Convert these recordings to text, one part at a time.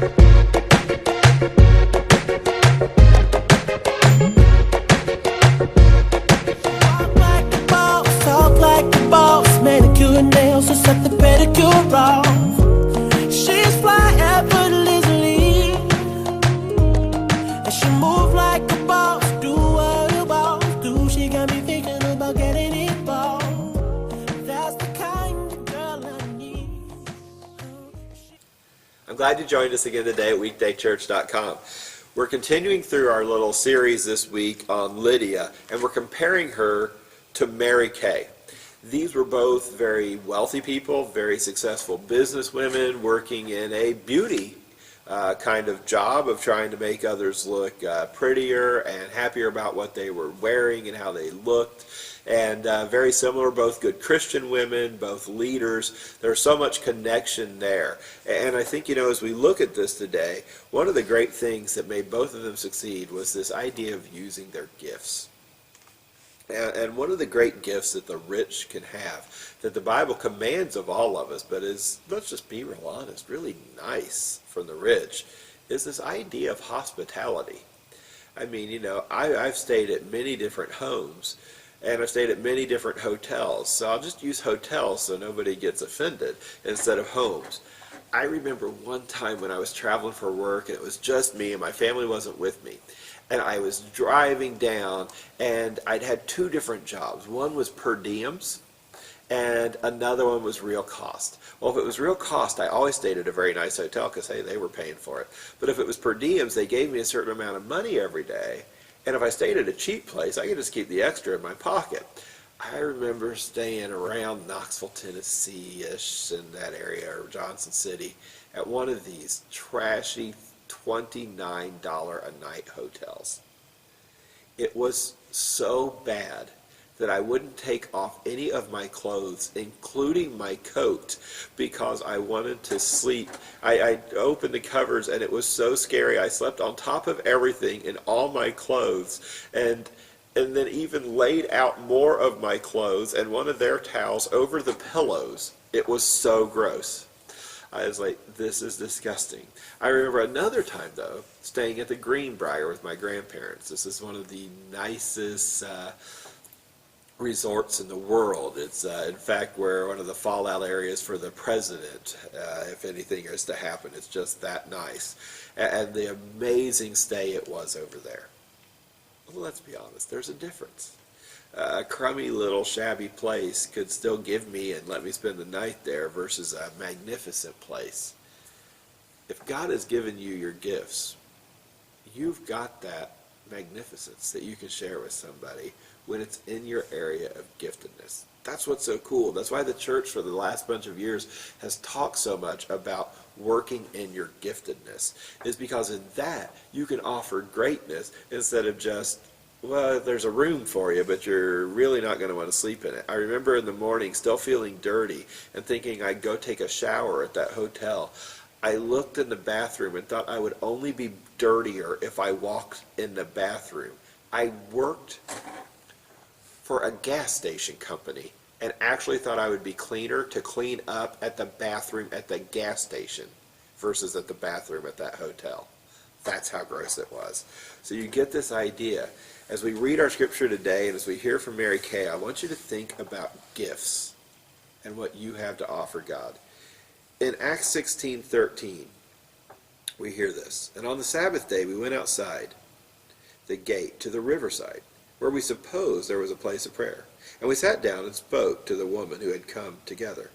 Walk like the boss, talk like the boss, manicure and nails, just set the pedicure off. She's fly effortlessly, and she move like a boss, do what a boss do. She got me thinking about getting involved. That's the kind of girl I need. I'm glad you joined us again today at weekdaychurch.com. We're continuing through our little series this week on Lydia, and we're comparing her to Mary Kay. These were both very wealthy people, very successful businesswomen working in a beauty kind of job of trying to make others look prettier and happier about what they were wearing and how they looked. And very similar, both good Christian women, both leaders. There's so much connection there. And I think, as we look at this today, one of the great things that made both of them succeed was this idea of using their gifts. And one of the great gifts that the rich can have, that the Bible commands of all of us, but is, let's just be real honest, really nice from the rich, is this idea of hospitality. I mean, I've stayed at many different homes, and I've stayed at many different hotels, so I'll just use hotels so nobody gets offended instead of homes. I remember one time when I was traveling for work, and it was just me, and my family wasn't with me. And I was driving down, and I'd had two different jobs. One was per diems, and another one was real cost. Well, if it was real cost, I always stayed at a very nice hotel because, hey, they were paying for it. But if it was per diems, they gave me a certain amount of money every day. And if I stayed at a cheap place, I could just keep the extra in my pocket. I remember staying around Knoxville, Tennessee-ish, in that area, or Johnson City, at one of these trashy $29 a night hotels. It was so bad that I wouldn't take off any of my clothes, including my coat, because I wanted to sleep. I opened the covers, and it was so scary. I slept on top of everything in all my clothes, and then even laid out more of my clothes and one of their towels over the pillows. It was so gross. I was like, this is disgusting. I remember another time, though, staying at the Greenbrier with my grandparents. This is one of the nicest resorts in the world. It's, in fact, where one of the fallout areas for the president, if anything is to happen. It's just that nice. And the amazing stay it was over there. Well, let's be honest, there's a difference. A crummy little shabby place could still give me and let me spend the night there versus a magnificent place. If God has given you your gifts, you've got that magnificence that you can share with somebody when it's in your area of giftedness. That's what's so cool. That's why the church for the last bunch of years has talked so much about working in your giftedness, is because in that you can offer greatness instead of just, well, there's a room for you, but you're really not going to want to sleep in it. I remember in the morning still feeling dirty and thinking I'd go take a shower at that hotel. I looked in the bathroom and thought I would only be dirtier if I walked in the bathroom. I worked for a gas station company and actually thought I would be cleaner to clean up at the bathroom at the gas station versus at the bathroom at that hotel. That's how gross it was. So you get this idea. As we read our scripture today and as we hear from Mary Kay, I want you to think about gifts and what you have to offer God. In Acts 16:13, we hear this. And on the Sabbath day we went outside the gate to the riverside, where we supposed there was a place of prayer. And we sat down and spoke to the woman who had come together.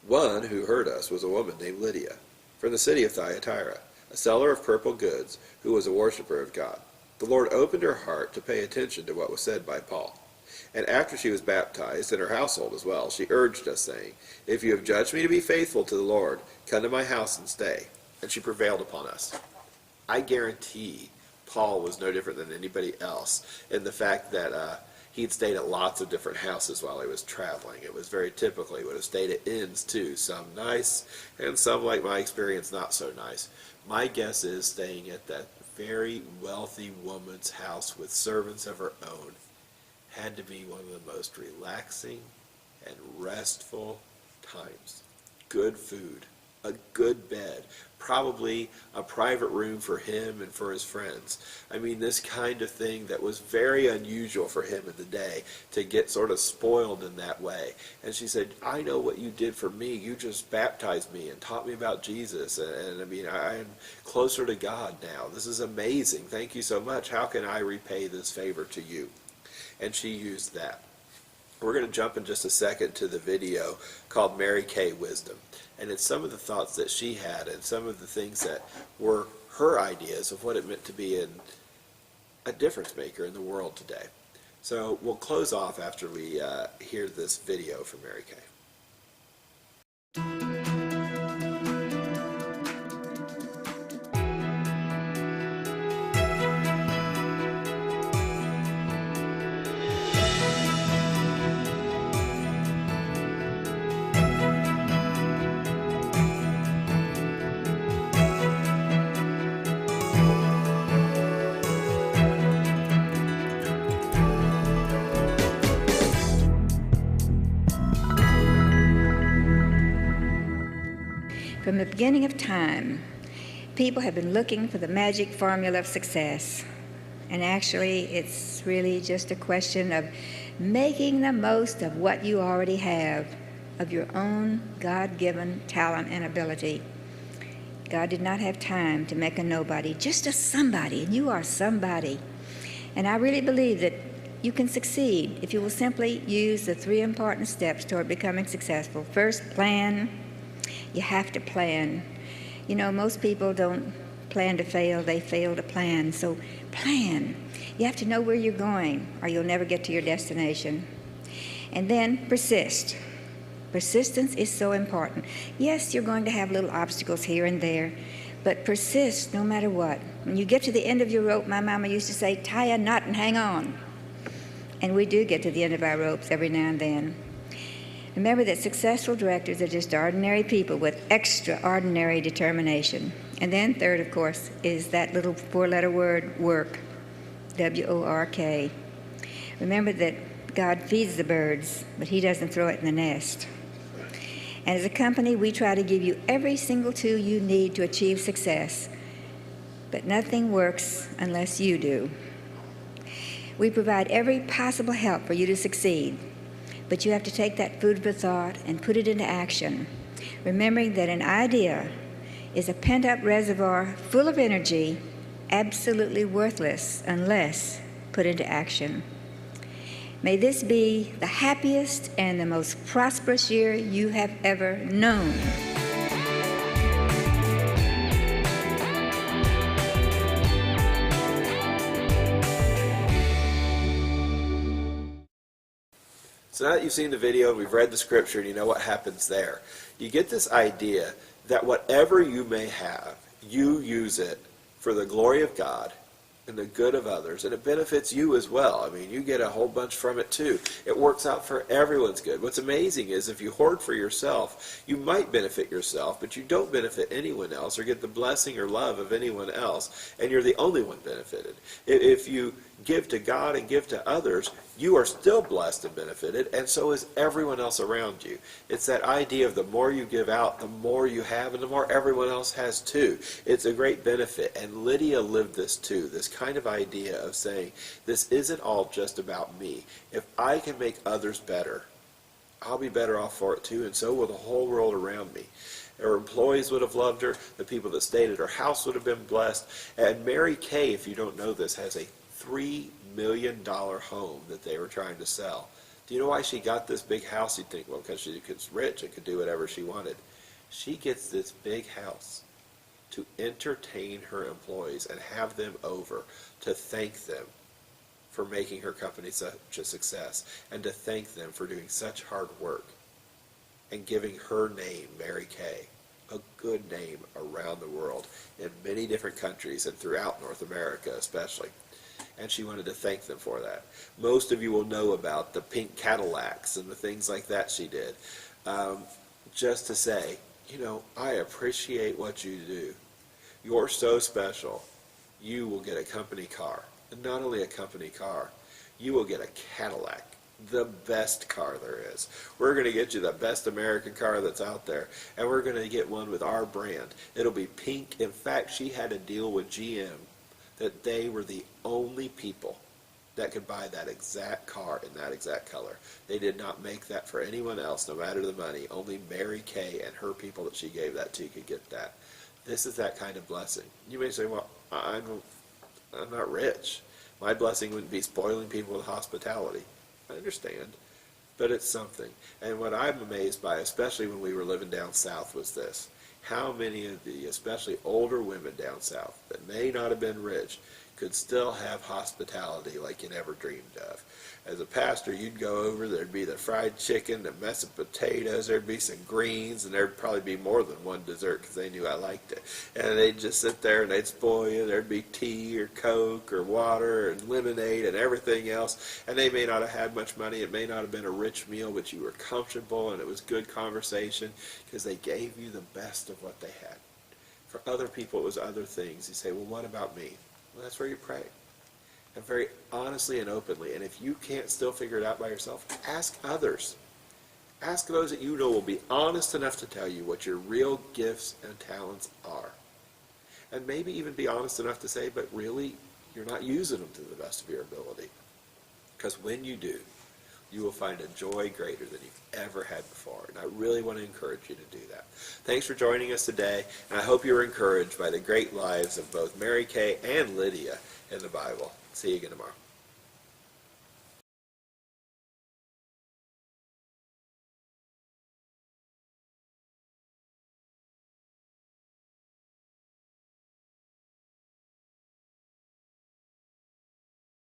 One who heard us was a woman named Lydia, from the city of Thyatira, a seller of purple goods, who was a worshiper of God. The Lord opened her heart to pay attention to what was said by Paul. And after she was baptized, and her household as well, she urged us, saying, If you have judged me to be faithful to the Lord, come to my house and stay. And she prevailed upon us. I guarantee Paul was no different than anybody else in the fact that he'd stayed at lots of different houses while he was traveling. It was very typical. He would have stayed at inns too, some nice and some, like my experience, not so nice. My guess is staying at that very wealthy woman's house with servants of her own had to be one of the most relaxing and restful times. Good food, a good bed, probably a private room for him and for his friends. I mean, this kind of thing that was very unusual for him in the day, to get sort of spoiled in that way. And she said, I know what you did for me. You just baptized me and taught me about Jesus. And I mean, I am closer to God now. This is amazing. Thank you so much. How can I repay this favor to you? And she used that. We're going to jump in just a second to the video called Mary Kay Wisdom. And it's some of the thoughts that she had and some of the things that were her ideas of what it meant to be a difference maker in the world today. So we'll close off after we hear this video from Mary Kay. From the beginning of time, people have been looking for the magic formula of success. And actually, it's really just a question of making the most of what you already have, of your own God-given talent and ability. God did not have time to make a nobody, just a somebody, and you are somebody. And I really believe that you can succeed if you will simply use the 3 important steps toward becoming successful. First, plan. You have to plan. You know, most people don't plan to fail, they fail to plan. So plan. You have to know where you're going, or you'll never get to your destination. And then persist. Persistence is so important. Yes, you're going to have little obstacles here and there, but persist no matter what. When you get to the end of your rope, my mama used to say, tie a knot and hang on. And we do get to the end of our ropes every now and then. Remember that successful directors are just ordinary people with extraordinary determination. And then third, of course, is that little 4-letter word, work, W-O-R-K. Remember that God feeds the birds, but he doesn't throw it in the nest. And as a company, we try to give you every single tool you need to achieve success, but nothing works unless you do. We provide every possible help for you to succeed. But you have to take that food for thought and put it into action, remembering that an idea is a pent-up reservoir full of energy, absolutely worthless unless put into action. May this be the happiest and the most prosperous year you have ever known. So now that you've seen the video, we've read the scripture, and you know what happens there. You get this idea that whatever you may have, you use it for the glory of God and the good of others, and it benefits you as well. I mean, you get a whole bunch from it too. It works out for everyone's good. What's amazing is if you hoard for yourself, you might benefit yourself, but you don't benefit anyone else or get the blessing or love of anyone else, and you're the only one benefited. If you give to God and give to others, you are still blessed and benefited, and so is everyone else around you. It's that idea of the more you give out, the more you have, and the more everyone else has too. It's a great benefit, and Lydia lived this too, this kind of idea of saying, this isn't all just about me. If I can make others better, I'll be better off for it too, and so will the whole world around me. Her employees would have loved her, the people that stayed at her house would have been blessed, and Mary Kay, if you don't know this, has a $3 million home that they were trying to sell. Do you know why she got this big house? You'd think, well, because she was rich and could do whatever she wanted. She gets this big house to entertain her employees and have them over to thank them for making her company such a success and to thank them for doing such hard work and giving her name, Mary Kay, a good name around the world in many different countries and throughout North America especially. And she wanted to thank them for that. Most of you will know about the pink Cadillacs and the things like that she did. Just to say, you know, I appreciate what you do. You're so special. You will get a company car. And not only a company car, you will get a Cadillac. the best car there is. We're going to get you the best American car that's out there, and we're going to get one with our brand. It'll be pink. In fact, she had a deal with GM that they were the only people that could buy that exact car in that exact color. They did not make that for anyone else, no matter the money. Only Mary Kay and her people that she gave that to could get that. This is that kind of blessing. You may say, well, I'm not rich. My blessing wouldn't be spoiling people with hospitality. I understand, but it's something. And what I'm amazed by, especially when we were living down south, was this. How many of the, especially older women down south, that may not have been rich, could still have hospitality like you never dreamed of. As a pastor, you'd go over, there'd be the fried chicken, the mess of potatoes, there'd be some greens, and there'd probably be more than one dessert because they knew I liked it. And they'd just sit there and they'd spoil you. There'd be tea or Coke or water and lemonade and everything else. And they may not have had much money. It may not have been a rich meal, but you were comfortable and it was good conversation because they gave you the best of what they had. For other people, it was other things. You say, well, what about me? Well, that's where you pray. And very honestly and openly. And if you can't still figure it out by yourself, ask others. Ask those that you know will be honest enough to tell you what your real gifts and talents are. And maybe even be honest enough to say, but really, you're not using them to the best of your ability. Because when you do, you will find a joy greater than you've ever had before. And I really want to encourage you to do that. Thanks for joining us today, and I hope you were encouraged by the great lives of both Mary Kay and Lydia in the Bible. See you again tomorrow.